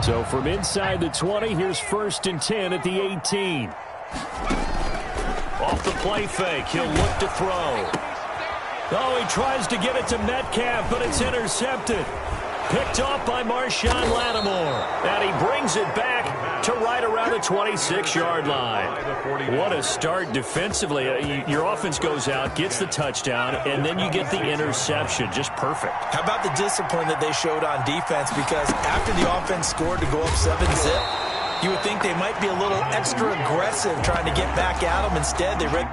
So from inside the 20, here's 1st and 10 at the 18. Off the play fake, he'll look to throw. Oh, he tries to get it to Metcalf, but it's intercepted. Picked off by Marshawn Lattimore. And he brings it back to right around the 26-yard line. What a start defensively. Your offense goes out, gets the touchdown, and then you get the interception. Just perfect. How about the discipline that they showed on defense? Because after the offense scored to go up 7-zip, you would think they might be a little extra aggressive trying to get back at them. Instead, they read.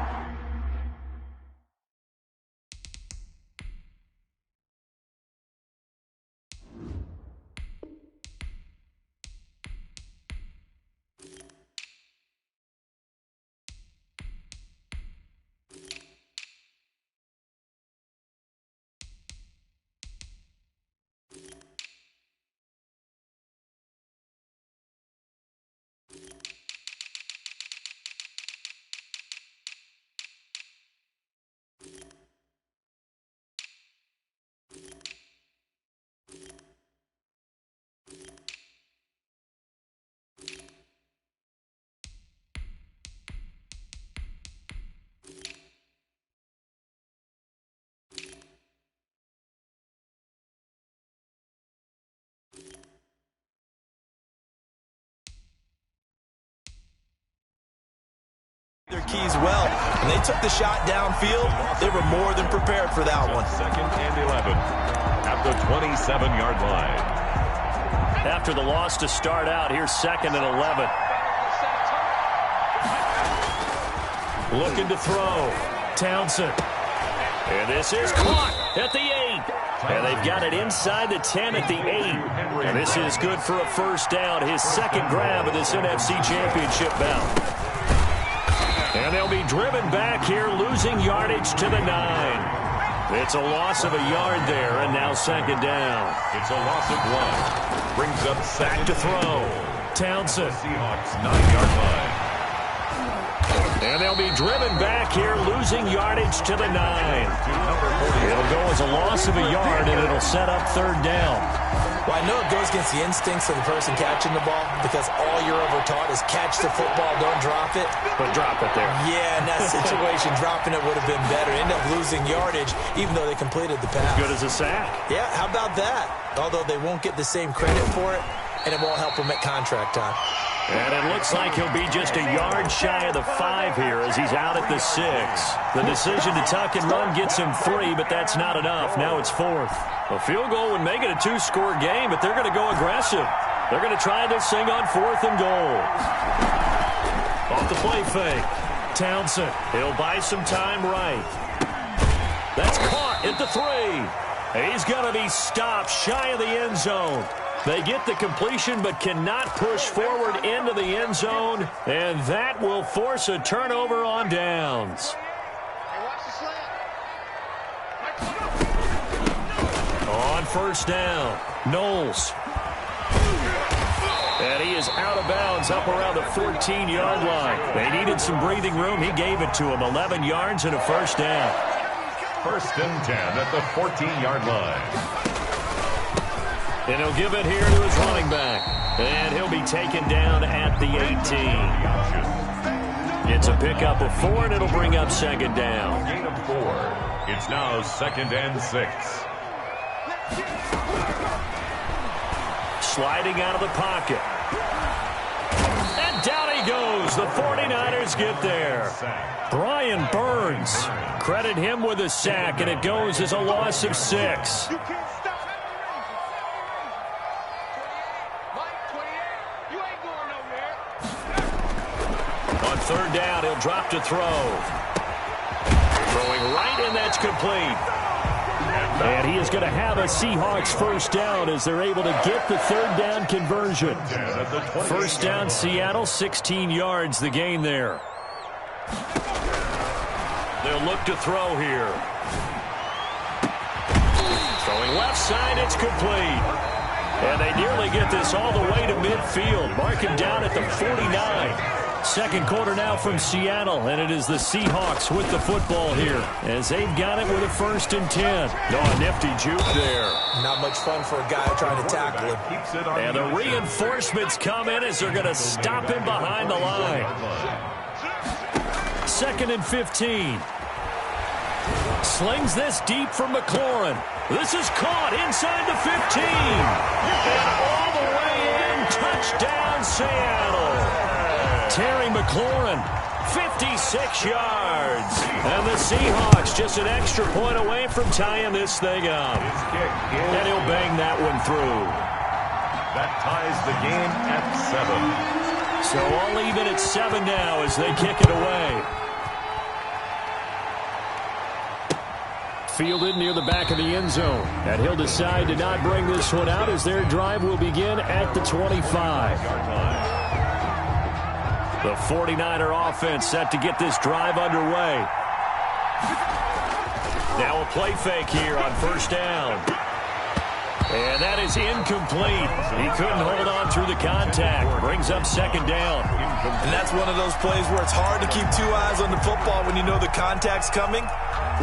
Their keys well, and they took the shot downfield. They were more than prepared for that one. 2nd and 11 at the 27-yard line. After the loss to start out, here's 2nd and 11. Looking to throw. Townsend. And this is caught at the 8. And they've got it inside the 10 at the 8. And this is good for a 1st down. His 2nd grab of this NFC Championship bout. And they'll be driven back here, losing yardage to the 9. It's a loss of a yard there, and now 2nd down. It's a loss of 1. Brings up back to throw. Townsend. Seahawks 9-yard line. And they'll be driven back here, losing yardage to the 9. It'll go as a loss of a yard, and it'll set up 3rd down. Well, I know it goes against the instincts of the person catching the ball because all you're ever taught is catch the football, don't drop it. But drop it there. Yeah, in that situation, dropping it would have been better. End up losing yardage, even though they completed the pass. As good as a sack. Yeah, how about that? Although they won't get the same credit for it, and it won't help them at contract time. And it looks like he'll be just a yard shy of the 5 here as he's out at the 6. The decision to tuck and run gets him 3, but that's not enough. Now it's 4th. A field goal would make it a 2-score game, but they're going to go aggressive. They're going to try this thing on 4th and goal. Off the play fake. Townsend. He'll buy some time right. That's caught at the 3. He's going to be stopped shy of the end zone. They get the completion but cannot push forward into the end zone, and that will force a turnover on downs. On 1st down, Knowles. And he is out of bounds up around the 14-yard line. They needed some breathing room. He gave it to him. 11 yards and a 1st down. 1st and 10 at the 14-yard line. And he'll give it here to his running back. And he'll be taken down at the 18. It's a pickup of 4, and it'll bring up 2nd down. Gain of 4. It's now 2nd and 6. Sliding out of the pocket. And down he goes. The 49ers get there. Brian Burns. Credit him with a sack, and it goes as a loss of 6. On 3rd down, he'll drop to throw. Throwing right, and that's complete. And he is going to have a Seahawks 1st down as they're able to get the 3rd down conversion. 1st down, Seattle, 16 yards the gain there. They'll look to throw here. Throwing left side, it's complete. And they nearly get this all the way to midfield. Mark him down at the 49. Second quarter now from Seattle, and it is the Seahawks with the football here as they've got it with a 1st and 10. Oh, a nifty juke there. Not much fun for a guy trying to tackle him. And the reinforcements come in as they're going to stop him behind the line. 2nd and 15. Slings this deep for McLaurin. This is caught inside the 15. And all the way in, touchdown Seattle. Terry McLaurin, 56 yards. And the Seahawks just an extra point away from tying this thing up. And he'll bang that one through. That ties the game at 7. So all even at 7 now as they kick it away. Fielded near the back of the end zone. And he'll decide to not bring this one out as their drive will begin at the 25. The 49er offense set to get this drive underway. Now a play fake here on 1st down. And that is incomplete. He couldn't hold on through the contact. Brings up 2nd down. And that's one of those plays where it's hard to keep 2 eyes on the football when you know the contact's coming,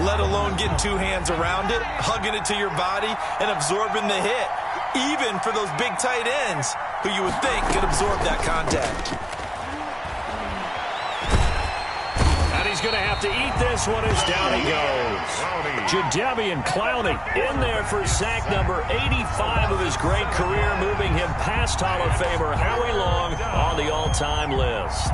let alone getting 2 hands around it, hugging it to your body, and absorbing the hit. Even for those big tight ends who you would think could absorb that contact. He's going to have to eat this one as down he goes. Jadeveon Clowney in there for sack number 85 of his great career, moving him past Hall of Famer Howie Long on the all-time list.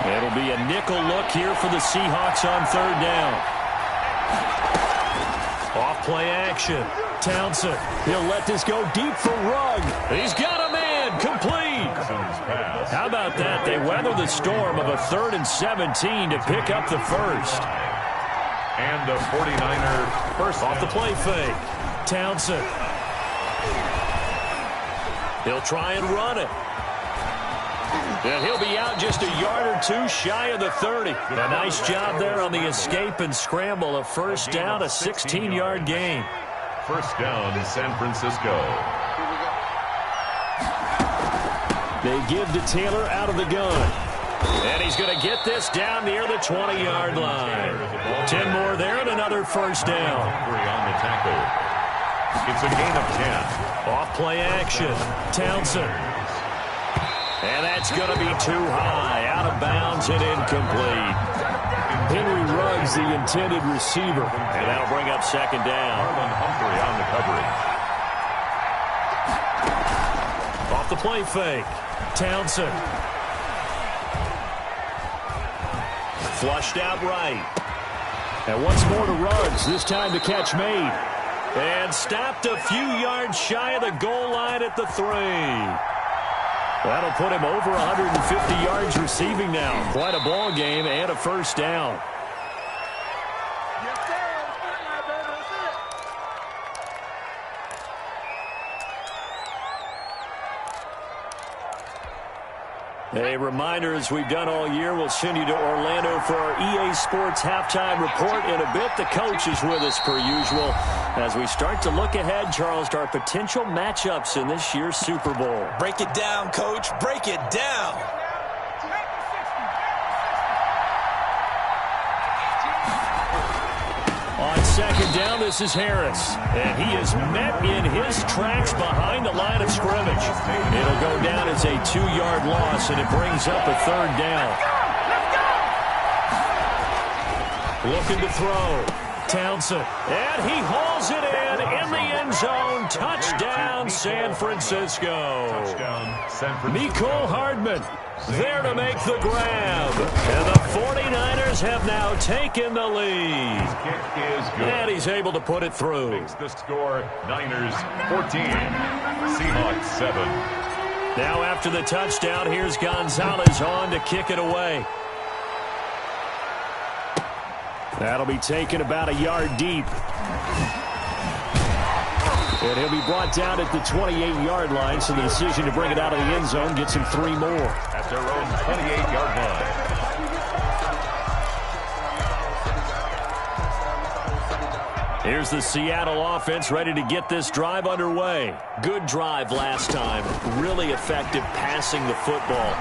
It'll be a nickel look here for the Seahawks on 3rd down. Off play action. Townsend. He'll let this go deep for Rugg. He's got a man. Complete. How about that? They weather the storm of a 3rd and 17 to pick up the 1st. And the 49er first off the play fake. Townsend. He'll try and run it. And he'll be out just a yard or 2 shy of the 30. A nice job there on the escape and scramble. A 1st down, a 16-yard gain. 1st down, San Francisco. They give to Taylor out of the gun. And he's going to get this down near the 20-yard line. 10 more there and another 1st down. On the tackle. It's a gain of 10. Off play action. Townsend. And that's going to be too high. Out of bounds and incomplete. Henry Ruggs, the intended receiver. And that'll bring up 2nd down. Marlon Humphrey on the coverage. Off the play fake. Townsend. Flushed out right. And once more to Ruggs. This time the catch made. And stopped a few yards shy of the goal line at the 3. That'll put him over 150 yards receiving now. Quite a ball game and a 1st down. A reminder, as we've done all year, we'll send you to Orlando for our EA Sports halftime report in a bit. The coach is with us per usual as we start to look ahead, Charles, to our potential matchups in this year's Super Bowl. Break it down, Coach. Break it down. On 2nd down, this is Harris. And he is met in his tracks behind the line of scrimmage. It'll go down as a 2-yard loss, and it brings up a 3rd down. Looking to throw. Townsend. And he hauls it in the end zone. Touchdown, San Francisco. Touchdown, San Francisco. Mecole Hardman there to make the grab. And the 49ers have now taken the lead. His kick is good. And he's able to put it through. Makes the score Niners 14, Seahawks 7. Now after the touchdown, here's Gonzalez on to kick it away. That'll be taken about a yard deep. And he'll be brought down at the 28-yard line, so the decision to bring it out of the end zone gets him 3 more. At their own 28-yard line. Here's the Seattle offense ready to get this drive underway. Good drive last time. Really effective passing the football.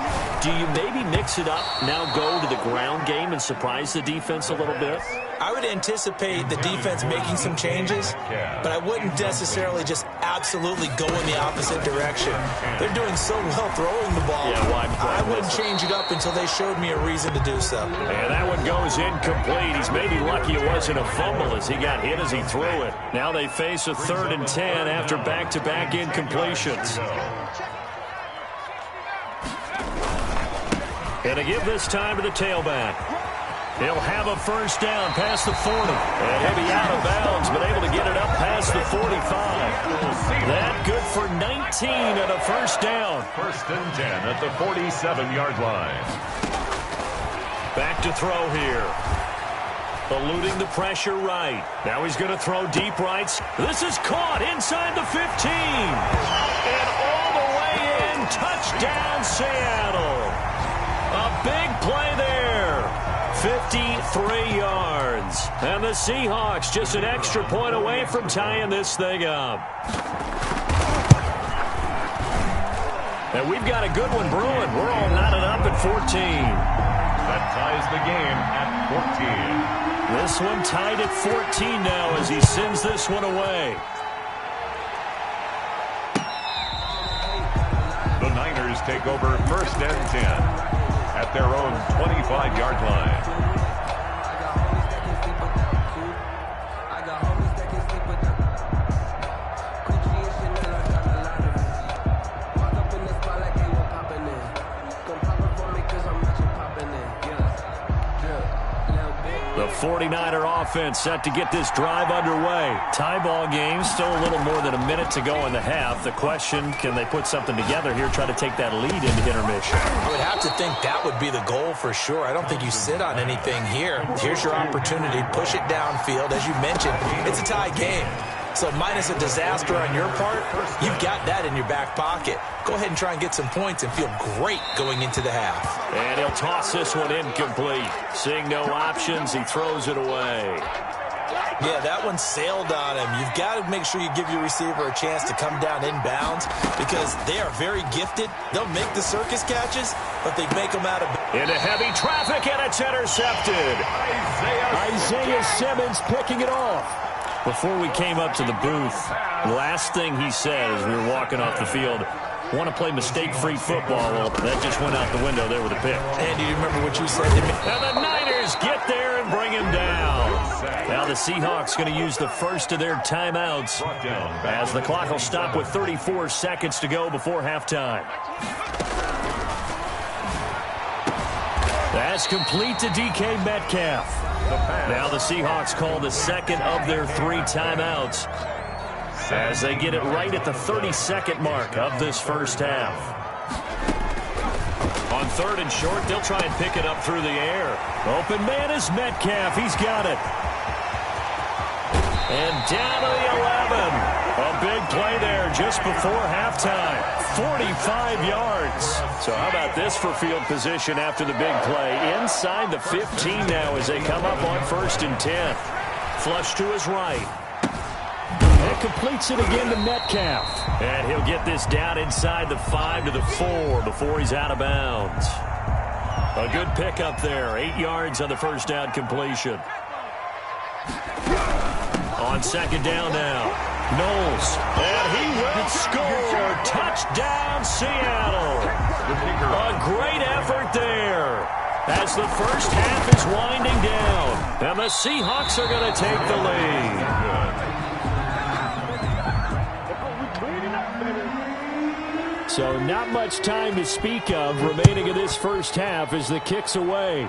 Do you maybe mix it up, now go to the ground game and surprise the defense a little bit? I would anticipate the defense making some changes, but I wouldn't necessarily just absolutely go in the opposite direction. They're doing so well throwing the ball. Yeah, I wouldn't change it up until they showed me a reason to do so. And that one goes incomplete. He's maybe lucky it wasn't a fumble as he got hit as he threw it. Now they face a 3rd and 10 after back-to-back incompletions. And to give this time to the tailback. He'll have a first down past the 40. And he'll be out of bounds, but able to get it up past the 45. That good for 19 and a first down. 1st and 10 at the 47-yard line. Back to throw here. Eluding the pressure right. Now he's going to throw deep rights. This is caught inside the 15. And all the way in. Touchdown, Seattle. A big play there. 53 yards. And the Seahawks just an extra point away from tying this thing up. And we've got a good one brewing. We're all knotted up at 14. That ties the game at 14. This one tied at 14 now as he sends this one away. The Niners take over 1st and 10 at their own 25-yard line. The 49er offense set to get this drive underway. Tie ball game, still a little more than a minute to go in the half. The question, can they put something together here, try to take that lead into intermission? I would have to think that would be the goal for sure. I don't think you sit on anything here. Here's your opportunity. Push it downfield. As you mentioned, it's a tie game. So minus a disaster on your part, you've got that in your back pocket. Go ahead and try and get some points and feel great going into the half. And he'll toss this one incomplete. Seeing no options, he throws it away. Yeah, that one sailed on him. You've got to make sure you give your receiver a chance to come down inbounds because they are very gifted. They'll make the circus catches, but they make them out of... Into heavy traffic, and it's intercepted. Isaiah Simmons picking it off. Before we came up to the booth, the last thing he said as we were walking off the field, want to play mistake-free football. Well, that just went out the window there with a pick. Andy, do you remember what you said to me? And the Niners get there and bring him down. Now the Seahawks going to use the first of their timeouts as the clock will stop with 34 seconds to go before halftime. That's complete to DK Metcalf. Now the Seahawks call the second of their 3 timeouts as they get it right at the 32nd mark of this first half. On 3rd and short, they'll try and pick it up through the air. Open man is Metcalf. He's got it. And down to the 11. A big play there just before halftime. 45 yards. So how about this for field position after the big play? Inside the 15 now as they come up on 1st and 10. Flush to his right. And completes it again to Metcalf. And he'll get this down inside the 5 to the 4 before he's out of bounds. A good pickup there. 8 yards on the first down completion. On 2nd down now. Knowles, and he will score. Touchdown, Seattle. A great effort there as the first half is winding down. And the Seahawks are going to take the lead. So not much time to speak of remaining in this first half as the kick's away.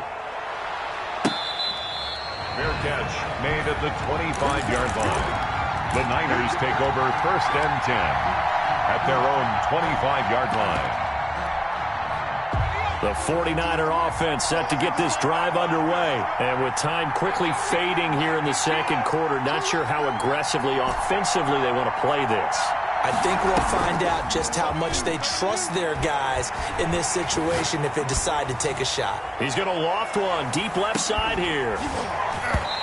Fair catch made at the 25-yard line. The Niners take over 1st and 10 at their own 25-yard line. The 49er offense set to get this drive underway. And with time quickly fading here in the 2nd quarter, not sure how aggressively, offensively they want to play this. I think we'll find out just how much they trust their guys in this situation if they decide to take a shot. He's going to loft one deep left side here.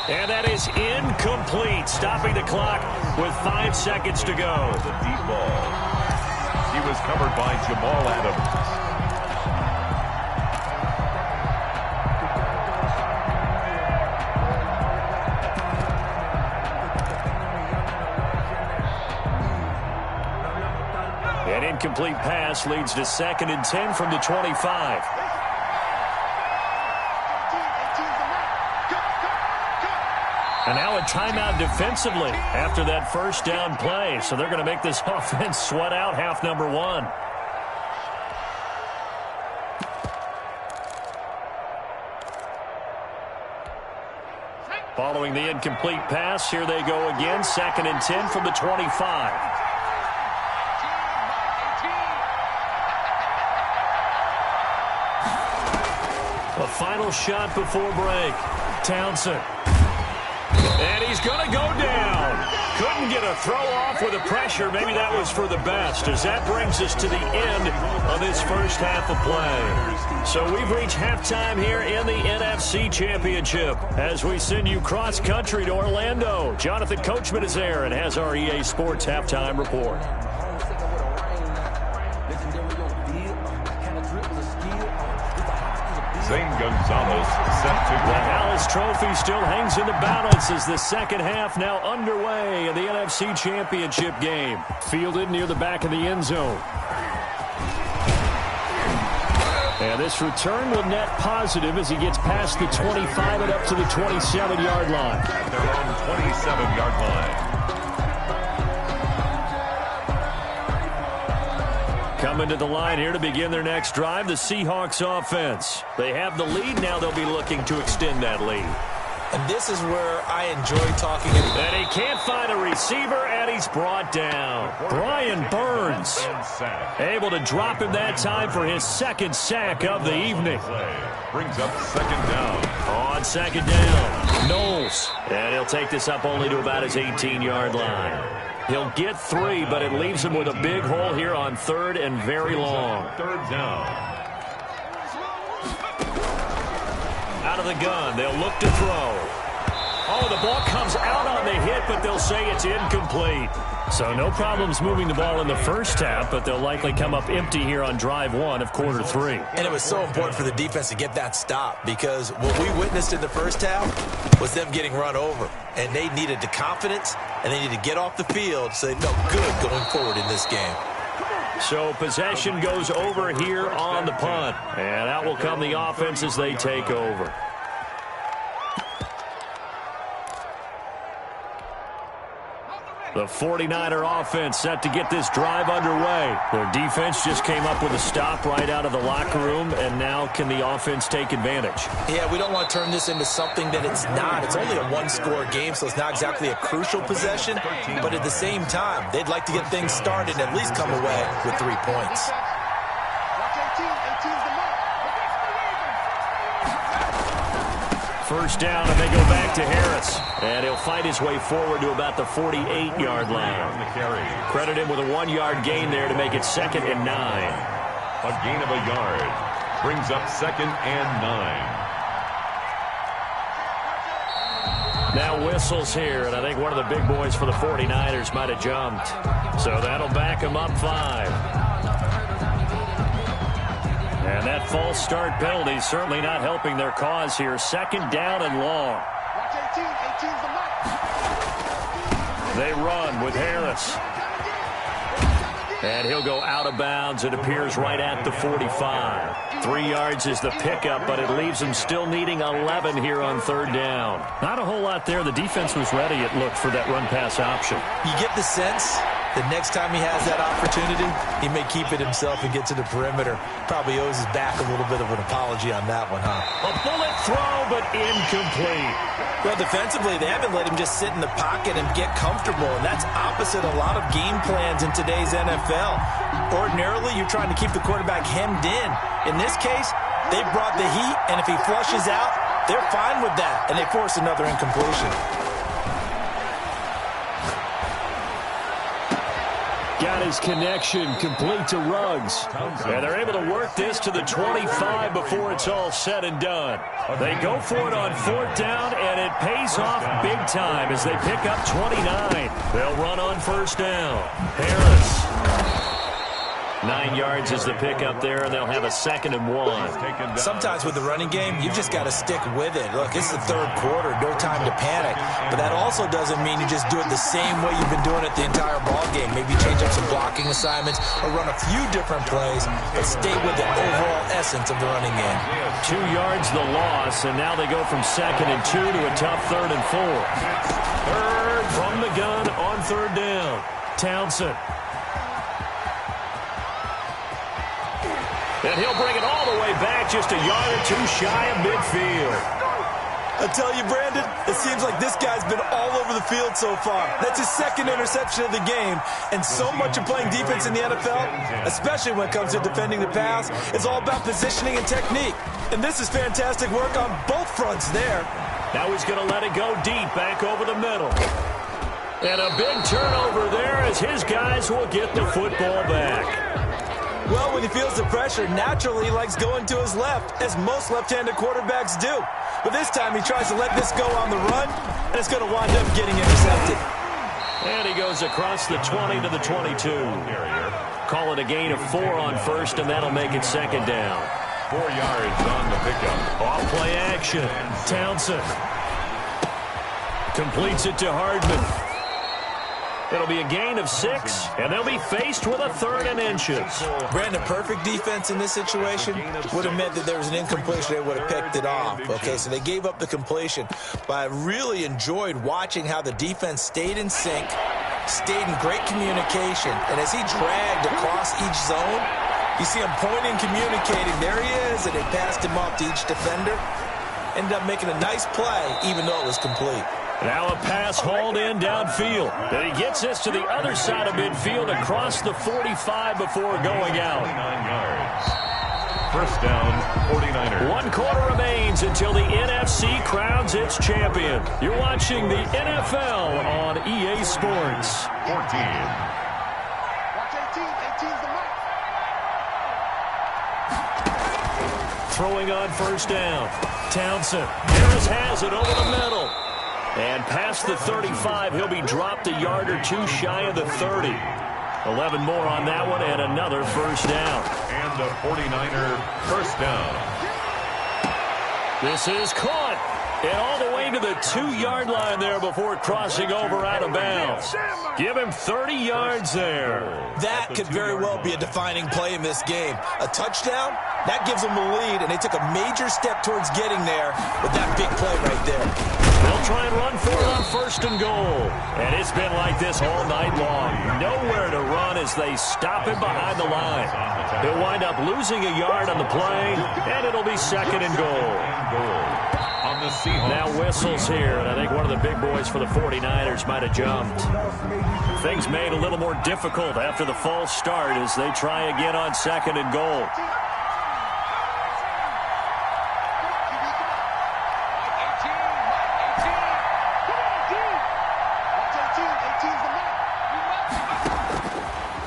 And that is incomplete, stopping the clock with 5 seconds to go. The deep ball. He was covered by Jamal Adams. An incomplete pass leads to 2nd and 10 from the 25. And now a timeout defensively after that first down play. So they're going to make this offense sweat out half number 1. Following the incomplete pass, here they go again. 2nd and 10 from the 25. A final shot before break. Townsend. And he's going to go down. Couldn't get a throw off with the pressure. Maybe that was for the best, as that brings us to the end of this first half of play. So we've reached halftime here in the NFC Championship as we send you cross-country to Orlando. Jonathan Coachman is there and has our EA Sports halftime report. Zane Gonzalez set to The Hallis Trophy still hangs in the balance as the second half now underway in the NFC Championship game. Fielded near the back of the end zone. And this return will net positive as he gets past the 25 and up to the 27-yard line. at their own 27-yard line. Coming to the line here to begin their next drive, the Seahawks offense. They have the lead. Now they'll be looking to extend that lead. And this is where I enjoy talking. And he can't find a receiver, and he's brought down. Brian Burns able to drop him that time for his second sack of the evening. Brings up second down. On second down, Knowles. And he'll take this up only to about his 18-yard line. He'll get 3, but it leaves him with a big hole here on third and very long. Third down. Out of the gun, they'll look to throw. Oh, the ball comes out on the hit, but they'll say it's incomplete. So no problems moving the ball in the first half, but they'll likely come up empty here on drive 1 of quarter 3. And it was so important for the defense to get that stop, because what we witnessed in the first half was them getting run over. And they needed the confidence, and they needed to get off the field so they felt good going forward in this game. So possession goes over here on the punt. And out will come the offense as they take over. The 49er offense set to get this drive underway. Their defense just came up with a stop right out of the locker room, and now can the offense take advantage? Yeah, we don't want to turn this into something that it's not. It's only a one-score game, so it's not exactly a crucial possession. But at the same time, they'd like to get things started and at least come away with 3 points. First down, and they go back to Harris. And he'll fight his way forward to about the 48-yard line. Credit him with a 1-yard gain there to make it 2nd and 9. A gain of a yard. Brings up 2nd and 9. Now whistles here, and I think one of the big boys for the 49ers might have jumped. So that'll back him up 5. And that false start penalty certainly not helping their cause here. 2nd down and long. They run with Harris. And he'll go out of bounds. It appears right at the 45. 3 yards is the pickup, but it leaves them still needing 11 here on 3rd down. Not a whole lot there. The defense was ready, it looked, for that run-pass option. You get the sense that next time he has that opportunity, he may keep it himself and get to the perimeter. Probably owes his back a little bit of an apology on that one, huh? A bullet throw, but incomplete. Well, defensively, they haven't let him just sit in the pocket and get comfortable, and that's opposite a lot of game plans in today's NFL. Ordinarily, you're trying to keep the quarterback hemmed in. In this case, they brought the heat, and if he flushes out, they're fine with that, and they force another incompletion. Got got his connection complete to Ruggs. And they're able to work this to the 25 before it's all said and done. They go for it on 4th down, and it pays off big time as they pick up 29. They'll run on 1st down. Harris. 9 yards is the pickup there, and they'll have a 2nd and 1. Sometimes with the running game, you've just got to stick with it. Look, it's the 3rd quarter, no time to panic. But that also doesn't mean you just do it the same way you've been doing it the entire ball game. Maybe change up some blocking assignments or run a few different plays, but stay with the overall essence of the running game. 2 yards the loss, and now they go from 2nd and 2 to a tough 3rd and 4. Third from the gun on 3rd down. Townsend. And he'll bring it all the way back, just a yard or 2 shy of midfield. I tell you, Brandon, it seems like this guy's been all over the field so far. That's his 2nd interception of the game. And so much of playing defense in the NFL, especially when it comes to defending the pass, is all about positioning and technique. And this is fantastic work on both fronts there. Now he's going to let it go deep, back over the middle. And a big turnover there as his guys will get the football back. Well, when he feels the pressure, naturally he likes going to his left, as most left-handed quarterbacks do. But this time he tries to let this go on the run, and it's going to wind up getting intercepted. And he goes across the 20 to the 22. Call it a gain of 4 on 1st, and that'll make it 2nd down. 4 yards on the pickup. Off play action. Townsend completes it to Hardman. It'll be a gain of 6, and they'll be faced with a 3rd and inches. Brandon, perfect defense in this situation would have meant that there was an incompletion. They would have picked it off. Okay, so they gave up the completion. But I really enjoyed watching how the defense stayed in sync, stayed in great communication, and as he dragged across each zone, you see him pointing, communicating. There he is, and they passed him off to each defender. Ended up making a nice play, even though it was complete. Now a pass hauled in downfield. And he gets this to the other side of midfield across the 45 before going out. 49 yards. 1st down, 49ers. 1 quarter remains until the NFC crowns its champion. You're watching the NFL on EA Sports. 14. Throwing on 1st down. Townsend. Harris has it over the middle. And past the 35, he'll be dropped a yard or 2 shy of the 30. 11 more on that one, and another 1st down. And a 49er 1st down. This is caught. And all the way to the 2-yard line there before crossing over out of bounds. Give him 30 yards there. That could very well be a defining play in this game. A touchdown, that gives them the lead, and they took a major step towards getting there with that big play right there. They'll try and run for it on 1st and goal. And it's been like this all night long. Nowhere to run as they stop him behind the line. He'll wind up losing a yard on the play, and it'll be 2nd and goal. Now whistles here, and I think one of the big boys for the 49ers might have jumped. Things made a little more difficult after the false start as they try again on 2nd and goal.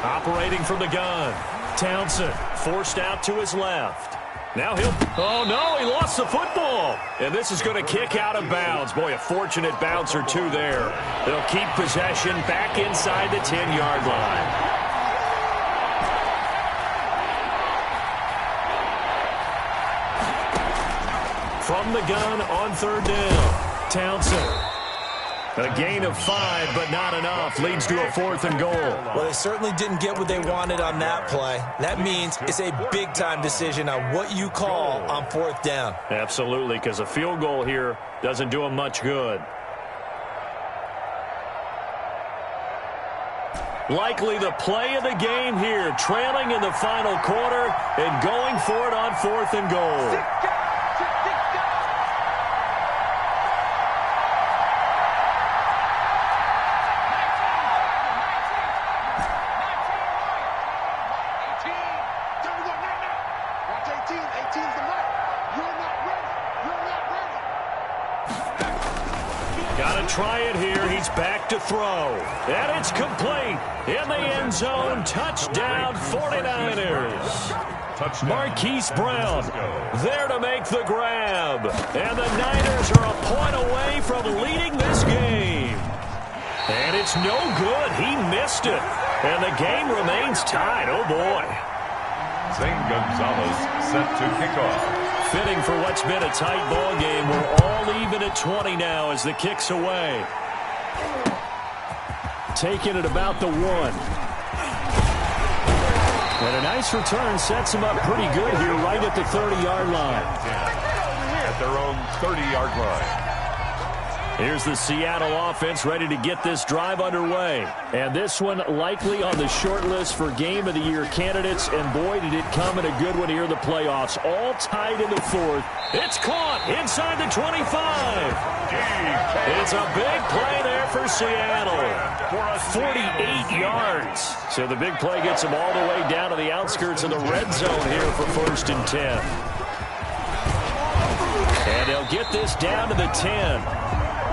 Operating from the gun. Townsend forced out to his left. Now he'll... Oh, no, he lost the football. And this is going to kick out of bounds. Boy, a fortunate bounce or 2 there. They'll keep possession back inside the 10-yard line. From the gun on 3rd down. Townsend. A gain of 5, but not enough. Leads to a 4th and goal. Well, they certainly didn't get what they wanted on that play. That means it's a big-time decision on what you call on 4th down. Absolutely, because a field goal here doesn't do them much good. Likely the play of the game here, trailing in the final quarter and going for it on 4th and goal. Try it here. He He's back to throw. And it's complete. In the end zone. Touchdown 49ers. Marquise Brown there to make the grab. And the Niners are a point away from leading this game. And it's no good. He missed it. And the game remains tied. Oh, boy. Zane Gonzalez set to kick off. Fitting for what's been a tight ball game. We're all even at 20 now as the kick's away. Taking it about the 1. And a nice return sets him up pretty good here right at the 30-yard line. At their own 30-yard line. Here's the Seattle offense ready to get this drive underway. And this one likely on the short list for Game of the Year candidates. And boy, did it come in a good one here in the playoffs. All tied in the 4th. It's caught inside the 25. It's a big play there for Seattle. 48 yards. So the big play gets them all the way down to the outskirts of the red zone here for 1st and 10. And they'll get this down to the 10.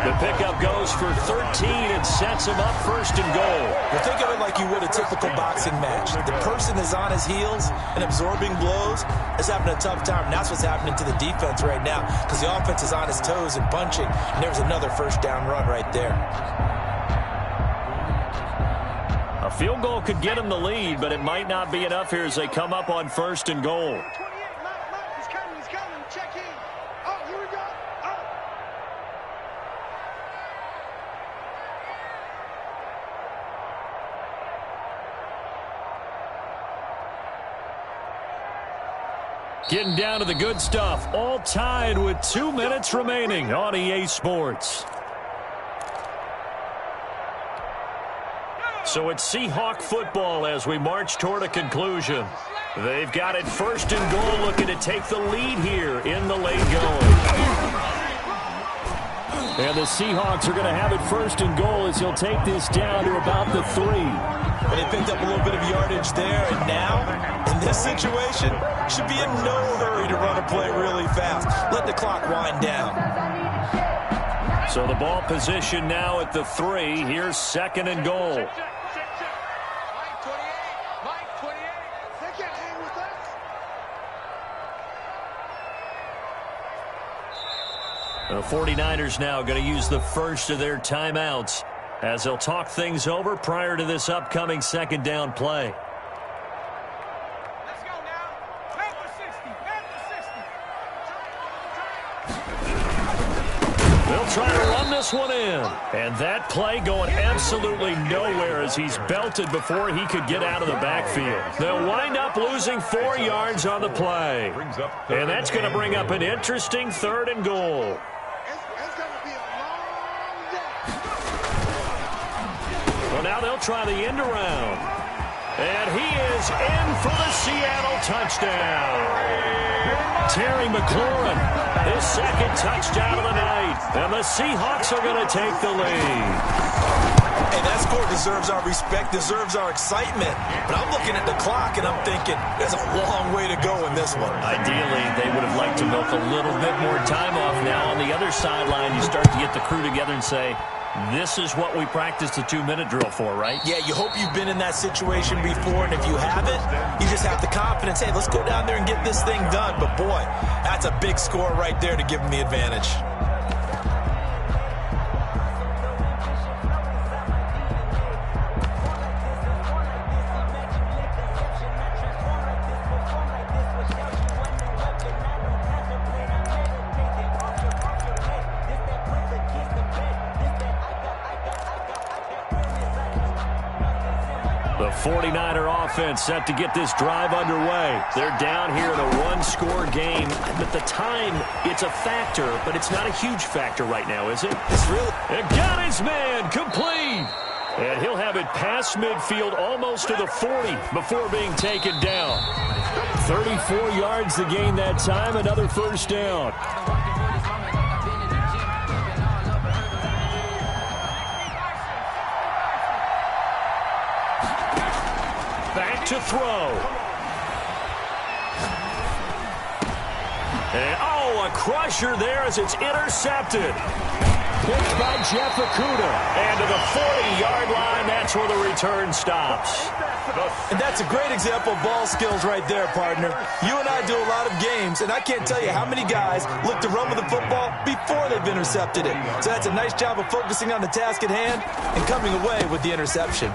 The pickup goes for 13 and sets him up 1st and goal. Well, think of it like you would a typical boxing match. The person is on his heels and absorbing blows is having a tough time. And that's what's happening to the defense right now because the offense is on his toes and punching. And there's another 1st down run right there. A field goal could get him the lead, but it might not be enough here as they come up on 1st and goal. Getting down to the good stuff. All tied with 2 minutes remaining on EA Sports. So it's Seahawk football as we march toward a conclusion. They've got it 1st and goal, looking to take the lead here in the late going. And the Seahawks are going to have it 1st and goal as he'll take this down to about the 3. But they picked up a little bit of yardage there, and now, in this situation, should be in no hurry to run a play really fast. Let the clock wind down. So the ball position now at the 3. Here's 2nd and goal. The 49ers now going to use the first of their timeouts as they'll talk things over prior to this upcoming 2nd down play. Let's go now. Man for 60. Man for 60. They'll try to run this one in. And that play going absolutely nowhere as he's belted before he could get out of the backfield. They'll wind up losing 4 yards on the play. And that's going to bring up an interesting 3rd and goal. Well, now they'll try the end around. And he is in for the Seattle touchdown. Terry McLaurin, his 2nd touchdown of the night. And the Seahawks are going to take the lead. Hey, that score deserves our respect, deserves our excitement. But I'm looking at the clock, and I'm thinking, there's a long way to go in this one. Ideally, they would have liked to milk a little bit more time off. Now, on the other sideline, you start to get the crew together and say, this is what we practiced the 2-minute drill for, right? Yeah, you hope you've been in that situation before, and if you haven't, you just have the confidence, hey, let's go down there and get this thing done. But, boy, that's a big score right there to give them the advantage. The 49er offense set to get this drive underway. They're down here in a one-score game. But the time, it's a factor, but it's not a huge factor right now, is it? It's really... And got his man complete. And he'll have it past midfield almost to the 40 before being taken down. 34 yards to gain that time, another first down. Back to throw. And, oh, a crusher there as it's intercepted. picked by Jeff Okudah. And to the 40-yard line, that's where the return stops. And that's a great example of ball skills right there, partner. You and I do a lot of games, and I can't tell you how many guys look to run with the football before they've intercepted it. So that's a nice job of focusing on the task at hand and coming away with the interception.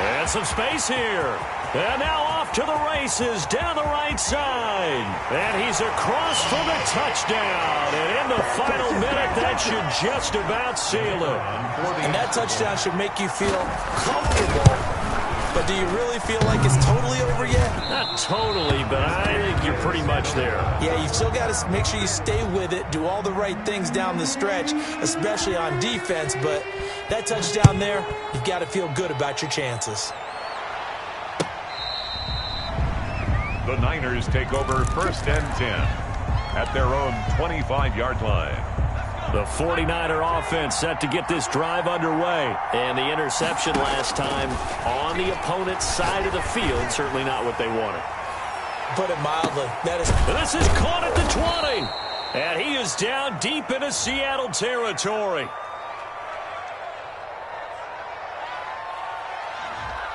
And some space here. And now off to the races down the right side. And he's across for the touchdown. And in the final minute, that should just about seal it. And that touchdown should make you feel comfortable. But do you really feel like it's totally over yet? Not totally, but I think you're pretty much there. Yeah, you've still got to make sure you stay with it, do all the right things down the stretch, especially on defense. But that touchdown there, you've got to feel good about your chances. The Niners take over 1st and 10 at their own 25-yard line. The 49er offense set to get this drive underway. And the interception last time on the opponent's side of the field, certainly not what they wanted. Put it mildly. This is caught at the 20. And he is down deep into Seattle territory.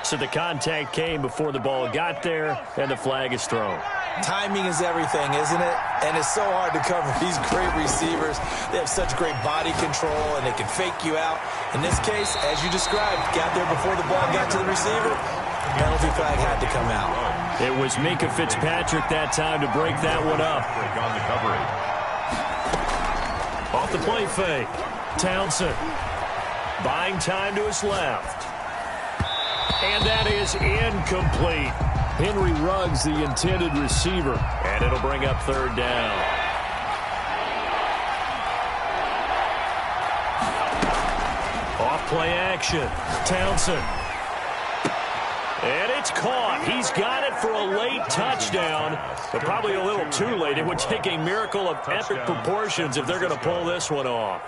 So the contact came before the ball got there, and the flag is thrown. Timing is everything, isn't it? And it's so hard to cover these great receivers. They have such great body control, and they can fake you out. In this case, as you described, got there before the ball got to the receiver. Penalty flag had to come out. It was Minkah Fitzpatrick that time to break that one up. Break on the coverage. Off the play fake. Townsend buying time to his left. And that is incomplete. Henry Ruggs, the intended receiver. And it'll bring up 3rd down. Off play action. Townsend. And it's caught. He's got it for a late touchdown, but probably a little too late. It would take a miracle of epic proportions if they're going to pull this one off.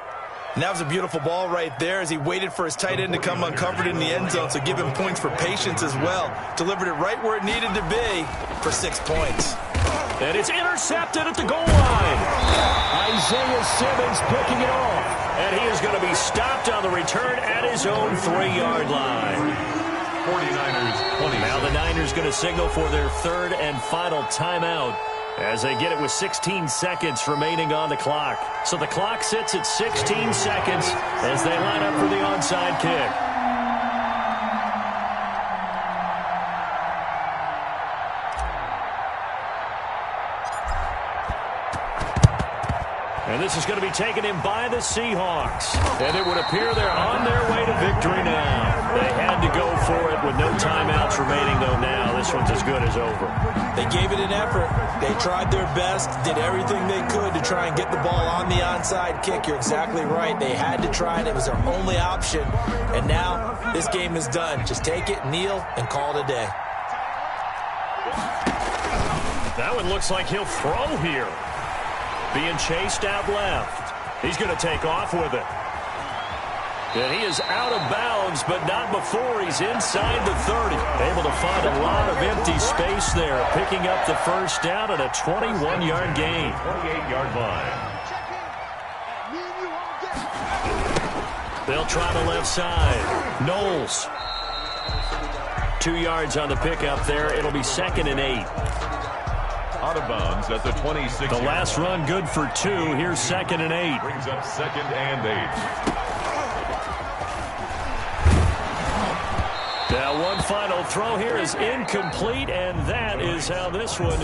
And that was a beautiful ball right there as he waited for his tight end to come uncovered in the end zone, so give him points for patience as well. Delivered it right where it needed to be for 6 points. And it's intercepted at the goal line. Isaiah Simmons picking it off. And he is going to be stopped on the return at his own 3-yard line. 49ers 20. Now the Niners going to signal for their 3rd and final timeout as they get it with 16 seconds remaining on the clock. So the clock sits at 16 seconds as they line up for the onside kick. And this is going to be taken in by the Seahawks. And it would appear they're on their way to victory now. They had to go for it with no timeouts remaining, though now this one's as good as over. They gave it an effort. They tried their best, did everything they could to try and get the ball on the onside kick. You're exactly right. They had to try it. It was their only option. And now this game is done. Just take it, kneel, and call it a day. That one looks like he'll throw here. Being chased out left. He's going to take off with it. And he is out of bounds, but not before he's inside the 30. Able to find a lot of empty space there, picking up the 1st down at a 21-yard gain. 28-yard line. They'll try the left side. Knowles. 2 yards on the pickup there. It'll be 2nd and 8. Out of bounds at the 26. The last run good for 2. Here's 2nd and 8. Brings up 2nd and 8. Now one final throw here is incomplete, and that is how this one